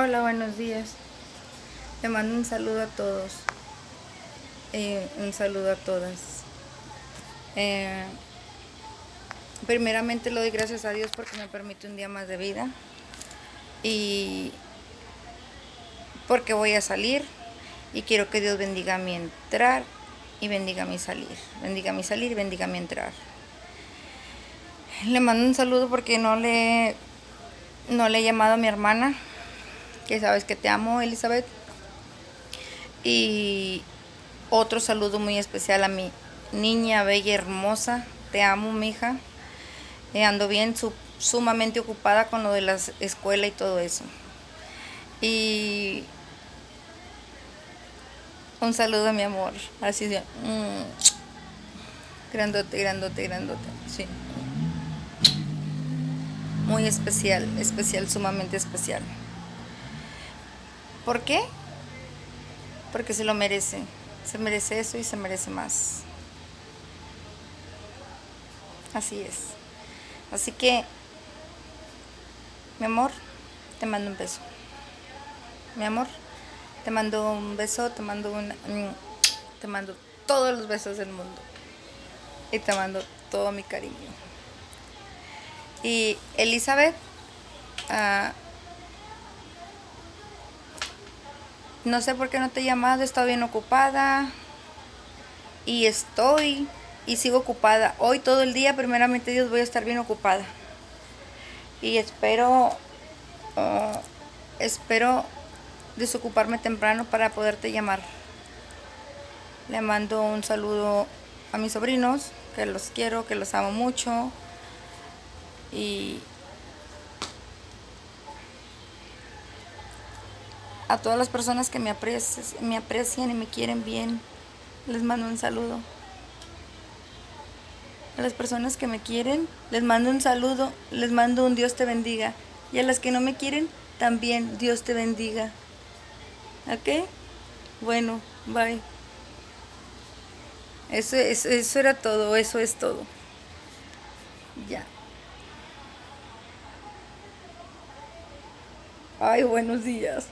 Hola, buenos días. Le mando un saludo a todos, un saludo a todas. Eh, Primeramente le doy gracias a Dios porque me permite un día más de vida y porque voy a salir y quiero que Dios bendiga mi entrar y bendiga mi salir. Bendiga mi salir y bendiga mi entrar. Le mando un saludo porque no le he llamado a mi hermana, que sabes que te amo, Elizabeth. Y otro saludo muy especial a mi niña bella y hermosa. Te amo, mija. Ando bien, sumamente ocupada con lo de la escuela y todo eso. Y un saludo a mi amor. Así de grandote, grandote, grandote. Sí. Muy especial, especial, sumamente especial. ¿Por qué? Porque se lo merece. Se merece eso y se merece más. Así es. Así que, mi amor, te mando un beso. Mi amor, te mando un beso, te mando todos los besos del mundo. Y te mando todo mi cariño. Y Elizabeth, ah, no sé por qué no te he llamado, he estado bien ocupada. Y sigo ocupada. Hoy todo el día, primeramente Dios, voy a estar bien ocupada. Y ah, espero desocuparme temprano para poderte llamar. Le mando un saludo a mis sobrinos, que los quiero, que los amo mucho. Y a todas las personas que me aprecian y me quieren bien, les mando un saludo. A las personas que me quieren, les mando un saludo, les mando un Dios te bendiga. Y a las que no me quieren, también Dios te bendiga. ¿Ok? Bueno, bye. Eso era todo, eso es todo. Ya. Ay, buenos días.